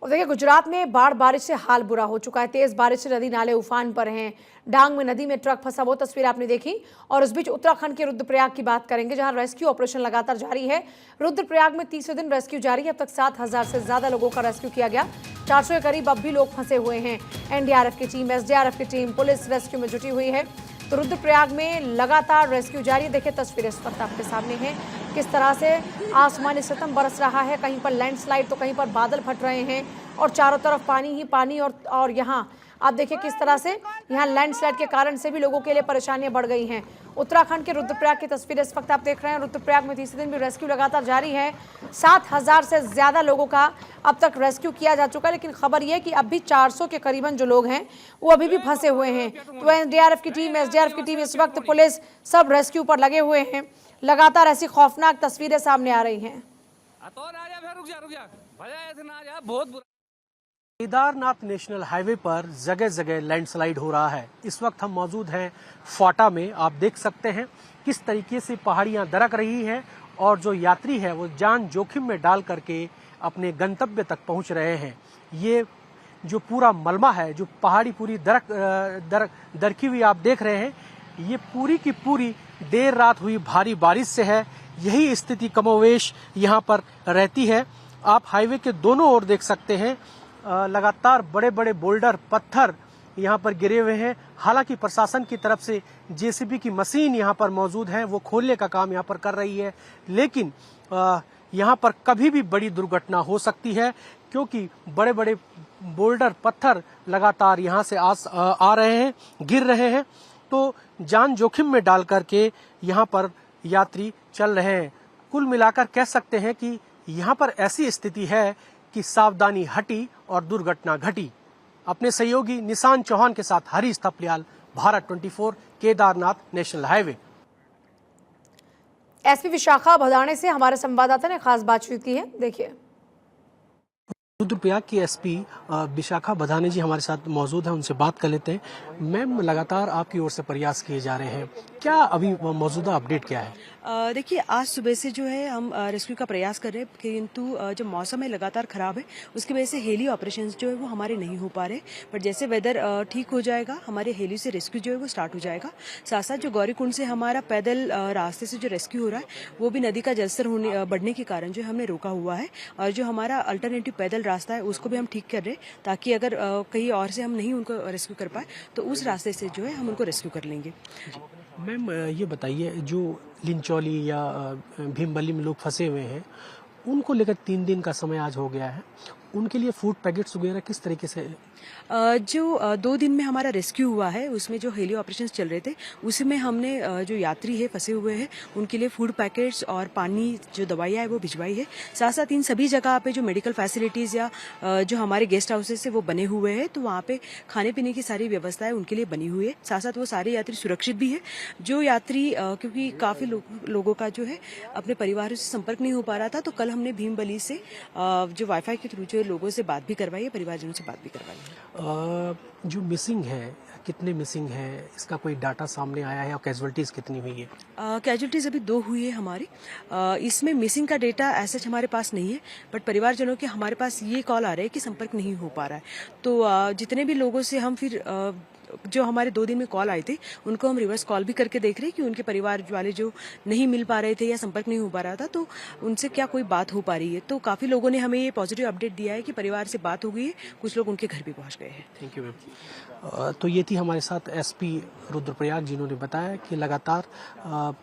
और देखिए गुजरात में बाढ़ बारिश से हाल बुरा हो चुका है। तेज बारिश से नदी नाले उफान पर हैं। डांग में नदी में ट्रक फंसा, वो तस्वीर आपने देखी। और इस बीच उत्तराखंड के रुद्रप्रयाग की बात करेंगे, जहां रेस्क्यू ऑपरेशन लगातार जारी है। रुद्रप्रयाग में तीसरे दिन रेस्क्यू जारी है। अब तक 7,000 से ज्यादा लोगों का रेस्क्यू किया गया। 400 के करीब अब भी लोग फंसे हुए हैं। एनडीआरएफ की टीम, एसडीआरएफ की टीम, पुलिस रेस्क्यू में जुटी हुई है। तो रुद्रप्रयाग में लगातार रेस्क्यू जारी है। देखिए तस्वीरें इस वक्त आपके सामने हैं, किस तरह से आसमानी सितम बरस रहा है। कहीं पर लैंडस्लाइड तो कहीं पर बादल फट रहे हैं और चारों तरफ पानी ही पानी। और यहाँ आप देखिए किस तरह से यहाँ लैंडस्लाइड के कारण से भी लोगों के लिए परेशानियां बढ़ गई हैं। उत्तराखंड के रुद्रप्रयाग की तस्वीरें इस वक्त आप देख रहे हैं। रुद्रप्रयाग में तीसरे दिन भी रेस्क्यू लगातार जारी है। 7,000 से ज्यादा लोगों का अब तक रेस्क्यू किया जा चुका है, लेकिन खबर यह है कि अब भी 400 के करीबन जो लोग हैं वो अभी भी फंसे हुए हैं। तो एनडीआरएफ की टीम, एसडीआरएफ की टीम, इस वक्त पुलिस, सब रेस्क्यू पर लगे हुए हैं। लगातार ऐसी खौफनाक तस्वीरें सामने आ रही हैं। केदारनाथ नेशनल हाईवे पर जगह जगह लैंडस्लाइड हो रहा है। इस वक्त हम मौजूद हैं फाटा में। आप देख सकते हैं किस तरीके से पहाड़ियां दरक रही हैं और जो यात्री है वो जान जोखिम में डाल करके अपने गंतव्य तक पहुंच रहे हैं। ये जो पूरा मलबा है, जो पहाड़ी पूरी दरकी हुई आप देख रहे हैं, ये पूरी की पूरी देर रात हुई भारी बारिश से है। यही स्थिति कमोवेश यहाँ पर रहती है। आप हाईवे के दोनों ओर देख सकते हैं, लगातार बड़े बड़े बोल्डर, पत्थर यहाँ पर गिरे हुए हैं। हालांकि प्रशासन की तरफ से जेसीबी की मशीन यहाँ पर मौजूद है, वो खोलने का काम यहाँ पर कर रही है। लेकिन यहाँ पर कभी भी बड़ी दुर्घटना हो सकती है, क्योंकि बड़े बड़े बोल्डर, पत्थर लगातार यहाँ से आ रहे हैं, गिर रहे हैं। तो जान जोखिम में डाल करके यहाँ पर यात्री चल रहे हैं। कुल मिलाकर कह सकते हैं कि यहाँ पर ऐसी स्थिति है कि सावधानी हटी और दुर्घटना घटी। अपने सहयोगी निशान चौहान के साथ Harish Thapliyal, Bharat 24, Kedarnath national highway. SP Vishakha Bhadane से हमारे संवाददाता ने खास बातचीत की है, देखिए। रुद्रप्रयाग की एसपी विशाखा भदाणे जी हमारे साथ मौजूद हैं, उनसे बात कर लेते हैं। मैम, लगातार आपकी ओर से प्रयास किए जा रहे हैं, क्या अभी मौजूदा अपडेट क्या है? देखिए, आज सुबह से जो है हम रेस्क्यू का प्रयास कर रहे हैं, किंतु जो मौसम है लगातार खराब है, उसकी वजह से हेली ऑपरेशंस जो है वो हमारे नहीं हो पा रहे। पर जैसे वेदर ठीक हो जाएगा, हमारे हेली से रेस्क्यू जो है वो स्टार्ट हो जाएगा। साथ साथ जो गौरीकुंड से हमारा पैदल रास्ते से जो रेस्क्यू हो रहा है, वो भी नदी का जलस्तर बढ़ने के कारण जो हमने रोका हुआ है। और जो हमारा अल्टरनेटिव पैदल रास्ता है उसको भी हम ठीक कर रहे हैं, ताकि अगर कहीं और से हम नहीं उनको रेस्क्यू कर पाए तो उस रास्ते से जो है हम उनको रेस्क्यू कर लेंगे। मैम, ये बताइए, जो लिंचौली या भीमबली में लोग फंसे हुए हैं, उनको लेकर 3 दिन का समय आज हो गया है, उनके लिए फूड पैकेट्स वगैरह किस तरीके से? जो 2 दिन में हमारा रेस्क्यू हुआ है, उसमें जो हेली ऑपरेशंस चल रहे थे, उसमें हमने जो यात्री है फंसे हुए हैं उनके लिए फूड पैकेट्स और पानी, जो दवाइयाँ है वो भिजवाई है। साथ साथ इन सभी जगह पे जो मेडिकल फैसिलिटीज या जो हमारे गेस्ट हाउसेस है वो बने हुए हैं, तो वहाँ पे खाने पीने की सारी व्यवस्थाएं उनके लिए बनी हुई है। साथ साथ वो सारे यात्री सुरक्षित भी है। जो यात्री क्योंकि काफी लोगों का जो है अपने परिवार से संपर्क नहीं हो पा रहा था, तो कल हमने भीमबली से जो वाईफाई के थ्रू जो लोगों से बात भी करवाई है, परिवारजनों से बात भी करवाई है। जो मिसिंग है, कितने मिसिंग है, इसका कोई डाटा सामने आया है और कैजुअलिटीज कितनी हुई है? कैजुअलिटीज अभी 2 हुई है हमारी। इसमें मिसिंग का डेटा ऐसा हमारे पास नहीं है, बट परिवारजनों के हमारे पास ये कॉल आ रहे हैं कि संपर्क नहीं हो पा रहा है। तो जितने भी लोगों से हम फिर जो हमारे 2 दिन में कॉल आए थे, उनको हम रिवर्स कॉल भी करके देख रहे हैं कि उनके परिवार वाले जो नहीं मिल पा रहे थे या संपर्क नहीं हो पा रहा था, तो उनसे क्या कोई बात हो पा रही है। तो काफी लोगों ने हमें ये पॉजिटिव अपडेट दिया है कि परिवार से बात हो गई है, कुछ लोग उनके घर भी पहुंच गए हैं। Thank you ma'am. तो ये थी हमारे साथ एसपी रुद्रप्रयाग, जिन्होंने बताया कि लगातार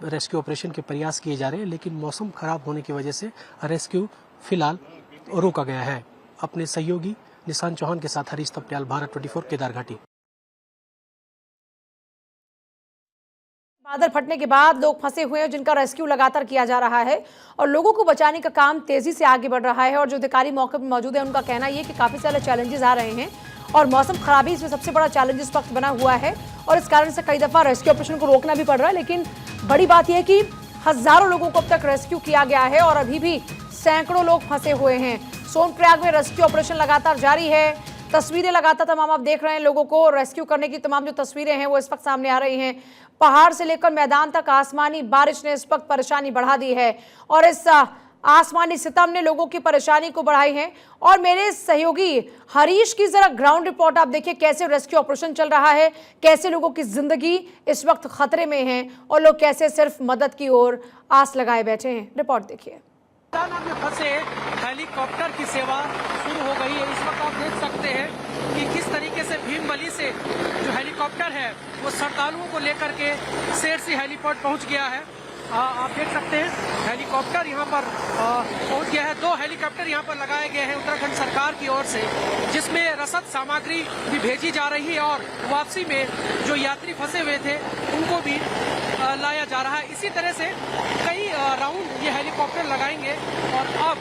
रेस्क्यू ऑपरेशन के प्रयास किए जा रहे हैं, लेकिन मौसम खराब होने की वजह से रेस्क्यू फिलहाल रोका गया है। अपने सहयोगी निशान चौहान के साथ हरीश थपलियाल, भारत 24, केदारघाटी। बादल फटने के बाद लोग फंसे हुए हैं, जिनका रेस्क्यू लगातार किया जा रहा है और लोगों को बचाने का काम तेजी से आगे बढ़ रहा है। और जो अधिकारी मौके पर मौजूद है, उनका कहना ये कि काफी सारे चैलेंजेस आ रहे हैं और मौसम खराबी इसमें सबसे बड़ा चैलेंज इस वक्त बना हुआ है और इस कारण से कई दफा रेस्क्यू ऑपरेशन को रोकना भी पड़ रहा है। लेकिन बड़ी बात यह है कि हजारों लोगों को अब तक रेस्क्यू किया गया है और अभी भी सैकड़ों लोग फंसे हुए हैं। सोनप्रयाग में रेस्क्यू ऑपरेशन लगातार जारी है। तस्वीरें लगातार तमाम आप देख रहे हैं, लोगों को रेस्क्यू करने की तमाम जो तस्वीरें हैं वो इस वक्त सामने आ रही हैं। पहाड़ से लेकर मैदान तक आसमानी बारिश ने इस वक्त परेशानी बढ़ा दी है और इस आसमानी सितम ने लोगों की परेशानी को बढ़ाई है। और मेरे सहयोगी हरीश की जरा ग्राउंड रिपोर्ट आप देखिए, कैसे रेस्क्यू ऑपरेशन चल रहा है, कैसे लोगों की जिंदगी इस वक्त खतरे में है और लोग कैसे सिर्फ मदद की ओर आस लगाए बैठे हैं। रिपोर्ट देखिए। हरियाणा में फंसे हेलीकॉप्टर की सेवा शुरू हो गई है। इस वक्त आप देख सकते हैं कि किस तरीके से भीमबली से जो हेलीकॉप्टर है वो श्रद्धालुओं को लेकर के सेरसी हेलीपोर्ट पहुंच गया है। आप देख सकते हैं हेलीकॉप्टर यहां पर पहुंच गया है। 2 हेलीकॉप्टर यहां पर लगाए गए हैं उत्तराखंड सरकार की ओर से, जिसमें रसद सामग्री भी भेजी जा रही है और वापसी में जो यात्री फंसे हुए थे उनको भी लाया जा रहा है। इसी तरह से कई राउंड ये हेलीकॉप्टर लगाएंगे और अब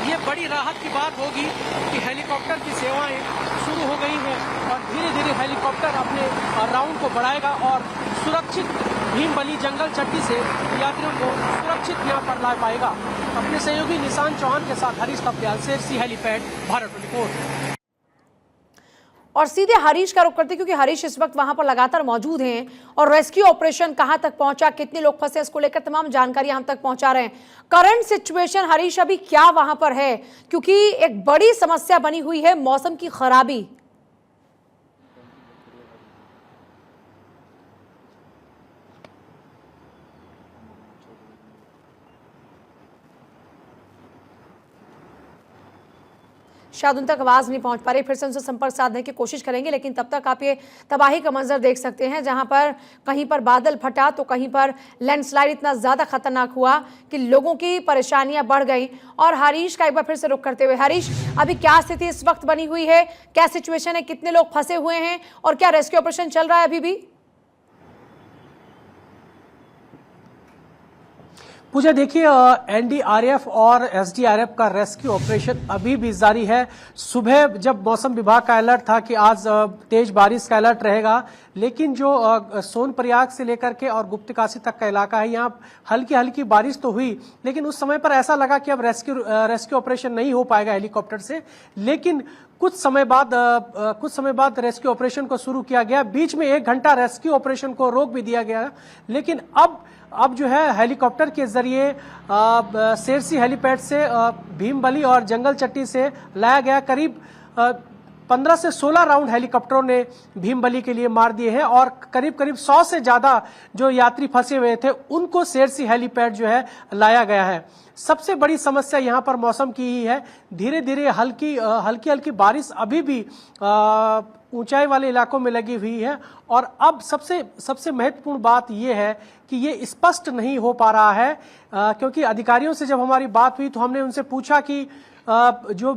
ये बड़ी राहत की बात होगी कि हेलीकॉप्टर की सेवाएं शुरू हो गई हैं और धीरे धीरे हेलीकॉप्टर अपने राउंड को बढ़ाएगा और सुरक्षित भीमबली जंगल चट्टी से यात्रियों को सुरक्षित यहाँ पर ला पाएगा। अपने सहयोगी निशान चौहान के साथ हरीश कप्याल, सेरसी हेलीपैड, भारत 24। और सीधे हरीश का रुख करते, क्योंकि हरीश इस वक्त वहां पर लगातार मौजूद हैं और रेस्क्यू ऑपरेशन कहां तक पहुंचा, कितने लोग फंसे, इसको लेकर तमाम जानकारी हम तक पहुंचा रहे हैं। करंट सिचुएशन हरीश अभी क्या वहां पर है, क्योंकि एक बड़ी समस्या बनी हुई है मौसम की खराबी। शायद उन तक आवाज नहीं पहुंच पा रही, फिर से उनसे संपर्क साधने की कोशिश करेंगे, लेकिन तब तक आप ये तबाही का मंजर देख सकते हैं, जहां पर कहीं पर बादल फटा तो कहीं पर लैंडस्लाइड इतना ज्यादा खतरनाक हुआ कि लोगों की परेशानियां बढ़ गई। और हरीश का एक बार फिर से रुख करते हुए, हरीश अभी क्या स्थिति इस वक्त बनी हुई है, क्या सिचुएशन है, कितने लोग फंसे हुए हैं और क्या रेस्क्यू ऑपरेशन चल रहा है अभी भी? पूजा देखिए, एनडीआरएफ और एसडीआरएफ का रेस्क्यू ऑपरेशन अभी भी जारी है। सुबह जब मौसम विभाग का अलर्ट था कि आज तेज बारिश का अलर्ट रहेगा, लेकिन जो सोनप्रयाग से लेकर के और गुप्तकाशी तक का इलाका है, यहाँ हल्की हल्की बारिश तो हुई, लेकिन उस समय पर ऐसा लगा कि अब रेस्क्यू ऑपरेशन नहीं हो पाएगा हेलीकॉप्टर से। लेकिन कुछ समय बाद रेस्क्यू ऑपरेशन को शुरू किया गया। बीच में 1 घंटा रेस्क्यू ऑपरेशन को रोक भी दिया गया, लेकिन अब जो है हेलीकॉप्टर के जरिए सेरसी हेलीपैड से भीमबली और जंगल चट्टी से लाया गया। करीब 15 से 16 राउंड हेलीकॉप्टरों ने भीमबली के लिए मार दिए हैं और करीब 100 से ज्यादा जो यात्री फंसे हुए थे उनको सेरसी हेलीपैड जो है लाया गया है। सबसे बड़ी समस्या यहाँ पर मौसम की ही है। धीरे धीरे हल्की बारिश अभी भी ऊंचाई वाले इलाकों में लगी हुई है और अब सबसे महत्वपूर्ण बात यह है कि ये स्पष्ट नहीं हो पा रहा है, क्योंकि अधिकारियों से जब हमारी बात हुई तो हमने उनसे पूछा कि जो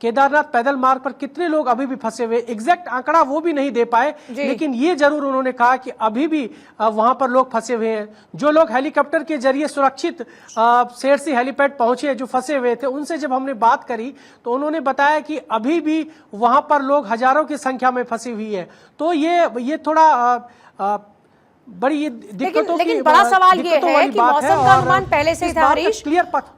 केदारनाथ पैदल मार्ग पर कितने लोग अभी भी फंसे हुए, एग्जैक्ट आंकड़ा वो भी नहीं दे पाए, लेकिन ये जरूर उन्होंने कहा कि अभी भी वहां पर लोग फंसे हुए हैं। जो लोग हेलीकॉप्टर के जरिए सुरक्षित सेरसी हेलीपैड पहुंचे, जो फंसे हुए थे, उनसे जब हमने बात करी तो उन्होंने बताया कि अभी भी वहां पर लोग हजारों की संख्या में फंसी हुई है। तो ये थोड़ा बड़ी लेकिन बड़ा सवाल ये है कि मौसम का अनुमान पहले से ही था हरीश,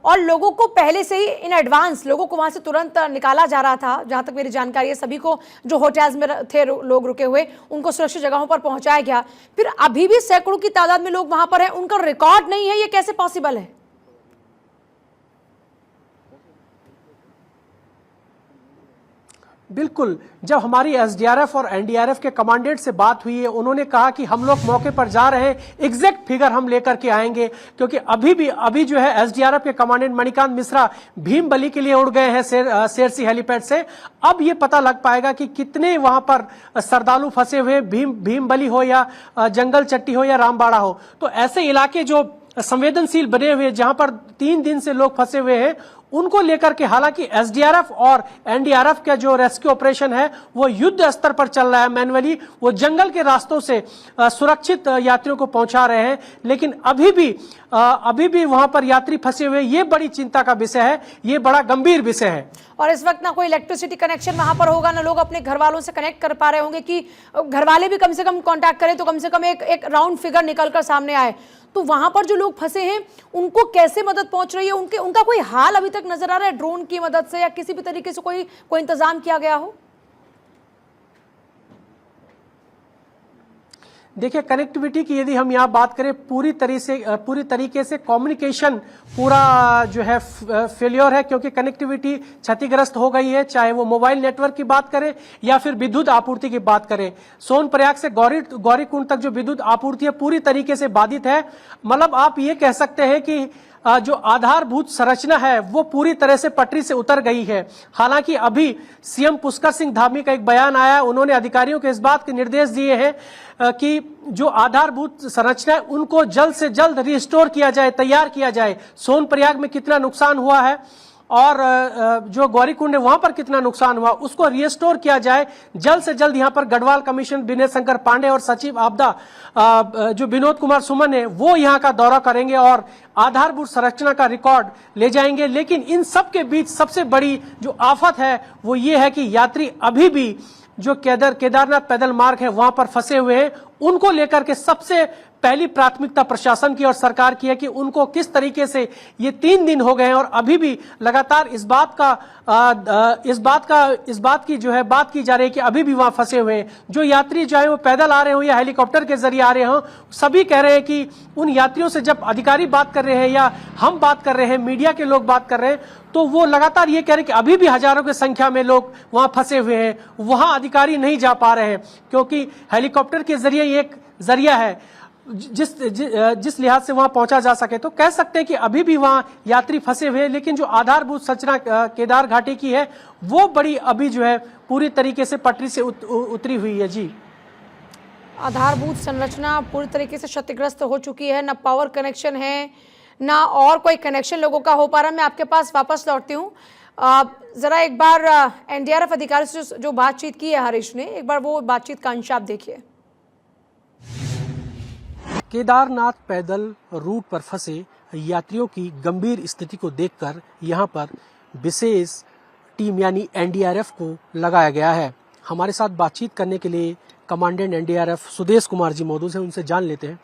और लोगों को पहले से ही इन एडवांस लोगों को वहां से तुरंत निकाला जा रहा था। जहां तक मेरी जानकारी है, सभी को जो होटल्स में थे लोग रुके हुए उनको सुरक्षित जगहों पर पहुंचाया गया। फिर अभी भी सैकड़ों की तादाद में लोग वहां पर हैं, उनका रिकॉर्ड नहीं है, ये कैसे पॉसिबल है? बिल्कुल, जब हमारी एसडीआरएफ और एनडीआरएफ के कमांडेंट से बात हुई है, उन्होंने कहा कि हम लोग मौके पर जा रहे हैं, एग्जैक्ट फिगर हम लेकर के आएंगे, क्योंकि अभी जो है एसडीआरएफ के कमांडेंट मणिकांत मिश्रा भीमबली के लिए उड़ गए हैं सेरसी हेलीपैड से। अब ये पता लग पाएगा कि कितने वहां पर श्रद्धालु फंसे हुए, भीमबली हो या जंगल चट्टी हो या रामबाड़ा हो। तो ऐसे इलाके जो संवेदनशील बने हुए, जहां पर 3 दिन से लोग फंसे हुए हैं, उनको लेकर के हालांकि एसडीआरएफ और एनडीआरएफ का जो रेस्क्यू ऑपरेशन है वो युद्ध स्तर पर चल रहा है। मैनुअली वो जंगल के रास्तों से सुरक्षित यात्रियों को पहुंचा रहे हैं, लेकिन अभी भी वहां पर यात्री फंसे हुए, ये बड़ी चिंता का विषय है, ये बड़ा गंभीर विषय है। और इस वक्त ना कोई इलेक्ट्रिसिटी कनेक्शन वहां पर होगा, ना लोग अपने घर वालों से कनेक्ट कर पा रहे होंगे कि घर वाले भी कम से कम कांटेक्ट करें तो कम से कम एक राउंड फिगर निकलकर सामने आए। तो वहां पर जो लोग फंसे हैं उनको कैसे मदद पहुंच रही है, उनका कोई हाल अभी तक नजर आ रहा है ड्रोन की मदद से या किसी भी तरीके से कोई इंतजाम किया गया हो? देखिए, कनेक्टिविटी की यदि हम यहाँ बात करें, पूरी तरीके से कम्युनिकेशन पूरा जो है फेलियर है, क्योंकि कनेक्टिविटी क्षतिग्रस्त हो गई है, चाहे वो मोबाइल नेटवर्क की बात करें या फिर विद्युत आपूर्ति की बात करें। सोनप्रयाग से गौरीकुंड तक जो विद्युत आपूर्ति है पूरी तरीके से बाधित है। मतलब आप ये कह सकते हैं कि जो आधारभूत संरचना है वो पूरी तरह से पटरी से उतर गई है। हालांकि अभी सीएम पुष्कर सिंह धामी का एक बयान आया, उन्होंने अधिकारियों को इस बात के निर्देश दिए हैं कि जो आधारभूत संरचना है उनको जल्द से जल्द रिस्टोर किया जाए, तैयार किया जाए। सोनप्रयाग में कितना नुकसान हुआ है और जो गौरीकुंड है वहां पर कितना नुकसान हुआ, उसको रिस्टोर किया जाए जल्द से जल्द। यहां पर गढ़वाल कमीशन विनय शंकर पांडे और सचिव आपदा जो विनोद कुमार सुमन है वो यहां का दौरा करेंगे और आधारभूत संरचना का रिकॉर्ड ले जाएंगे। लेकिन इन सब के बीच सबसे बड़ी जो आफत है वो ये है कि यात्री अभी भी जो केदारनाथ पैदल मार्ग है वहां पर फंसे हुए हैं। उनको लेकर के सबसे पहली प्राथमिकता प्रशासन की और सरकार की है कि उनको किस तरीके से, ये 3 दिन हो गए हैं और अभी भी लगातार इस बात की जो है बात की जा रही है कि अभी भी वहां फंसे हुए हैं। जो यात्री चाहे वो पैदल आ रहे हो या हेलीकॉप्टर के जरिए आ रहे हो, सभी कह रहे हैं कि उन यात्रियों से जब अधिकारी बात कर रहे हैं या हम बात कर रहे हैं, मीडिया के लोग बात कर रहे हैं, तो वो लगातार ये कह रहे हैं कि अभी भी हजारों की संख्या में लोग वहां फंसे हुए हैं, वहां अधिकारी नहीं जा पा रहे हैं, क्योंकि हेलीकॉप्टर के जरिए एक जरिया है जिस लिहाज से वहां पहुंचा जा सके। तो कह सकते हैं कि अभी भी वहां यात्री फंसे हुए हैं, लेकिन जो आधारभूत संरचना केदार घाटी की है वो बड़ी अभी जो है पूरी तरीके से पटरी से उतरी हुई है। जी, आधारभूत संरचना पूरी तरीके से क्षतिग्रस्त हो चुकी है, ना पावर कनेक्शन है ना और कोई कनेक्शन लोगों का हो पा रहा है। मैं आपके पास वापस लौटती हूँ। जरा एक बार एनडीआरएफ अधिकारी से जो बातचीत की है हरीश ने, एक बार वो बातचीत का अंश आप देखिए। केदारनाथ पैदल रूट पर फंसे यात्रियों की गंभीर स्थिति को देखकर यहां पर विशेष टीम यानी एनडीआरएफ को लगाया गया है। हमारे साथ बातचीत करने के लिए कमांडेंट एनडीआरएफ सुदेश कुमार जी मौजूद हैं, उनसे जान लेते हैं।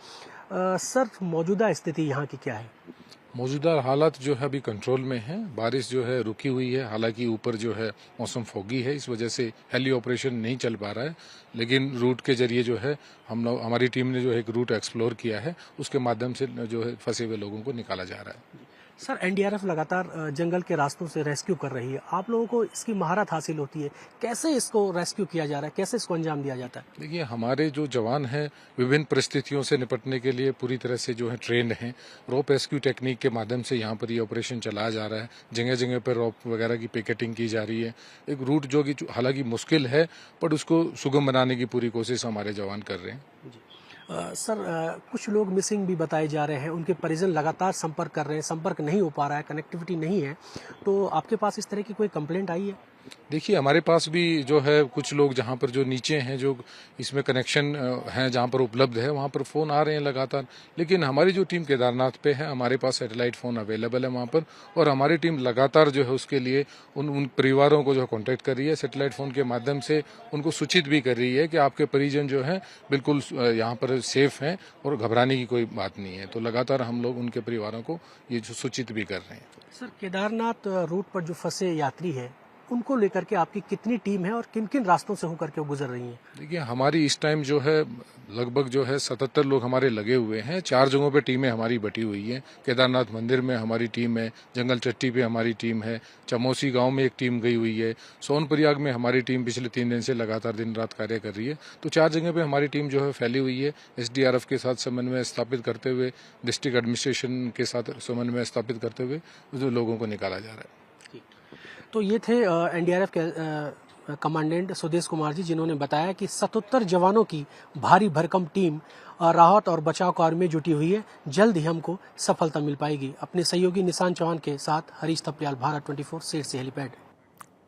सर, मौजूदा स्थिति यहाँ की क्या है? मौजूदा हालात जो है अभी कंट्रोल में है। बारिश जो है रुकी हुई है, हालांकि ऊपर जो है मौसम फोगी है, इस वजह से हेली ऑपरेशन नहीं चल पा रहा है, लेकिन रूट के जरिए जो है हमारी टीम ने जो है एक रूट एक्सप्लोर किया है, उसके माध्यम से जो है फंसे हुए लोगों को निकाला जा रहा है। सर, एनडीआरएफ लगातार जंगल के रास्तों से रेस्क्यू कर रही है, आप लोगों को इसकी महारत हासिल होती है, कैसे इसको रेस्क्यू किया जा रहा है, कैसे इसको अंजाम दिया जाता है? देखिए, हमारे जो जवान हैं विभिन्न परिस्थितियों से निपटने के लिए पूरी तरह से जो है ट्रेंड हैं। रोप रेस्क्यू टेक्निक के माध्यम से यहाँ पर ये ऑपरेशन चलाया जा रहा है। जगह जगह पर रोप वगैरह की पिकेटिंग की जा रही है। एक रूट जो कि हालांकि मुश्किल है, पर उसको सुगम बनाने की पूरी कोशिश हमारे जवान कर रहे हैं। सर, कुछ लोग मिसिंग भी बताए जा रहे हैं, उनके परिजन लगातार संपर्क कर रहे हैं, संपर्क नहीं हो पा रहा है, कनेक्टिविटी नहीं है, तो आपके पास इस तरह की कोई कंप्लेंट आई है? देखिए, हमारे पास भी जो है कुछ लोग जहाँ पर जो नीचे हैं, जो इसमें कनेक्शन हैं जहाँ पर उपलब्ध है, वहाँ पर फ़ोन आ रहे हैं लगातार। लेकिन हमारी जो टीम केदारनाथ पे है, हमारे पास सैटेलाइट फ़ोन अवेलेबल है वहाँ पर, और हमारी टीम लगातार जो है उसके लिए उन परिवारों को जो है कॉन्टैक्ट कर रही है, सैटेलाइट फ़ोन के माध्यम से उनको सूचित भी कर रही है कि आपके परिजन जो है बिल्कुल यहाँ पर सेफ हैं और घबराने की कोई बात नहीं है। तो लगातार हम लोग उनके परिवारों को ये सूचित भी कर रहे हैं। सर, केदारनाथ रूट पर जो फंसे यात्री है उनको लेकर के आपकी कितनी टीम है और किन किन रास्तों से होकर के वो गुजर रही हैं? देखिए, हमारी इस टाइम जो है लगभग जो है 77 लोग हमारे लगे हुए हैं। 4 जगहों पे टीमें हमारी बटी हुई हैं। केदारनाथ मंदिर में हमारी टीम है, जंगल चट्टी पे हमारी टीम है, चमोसी गांव में एक टीम गई हुई है, सोनप्रयाग में हमारी टीम पिछले 3 दिन से लगातार दिन रात कार्य कर रही है। तो 4 जगह पे हमारी टीम जो है फैली हुई है। एसडीआरएफ के साथ समन्वय स्थापित करते हुए, डिस्ट्रिक्ट एडमिनिस्ट्रेशन के साथ समन्वय स्थापित करते हुए जो लोगों को निकाला जा रहा है। तो ये थे एनडीआरएफ के कमांडेंट सुदेश कुमार जी, जिन्होंने बताया कि 77 जवानों की भारी भरकम टीम राहत और बचाव कार्य में जुटी हुई है। जल्द ही हमको सफलता मिल पाएगी। अपने सहयोगी निशान चौहान के साथ हरीश थपलियाल, भारत 24 सेठ से हेलीपैड।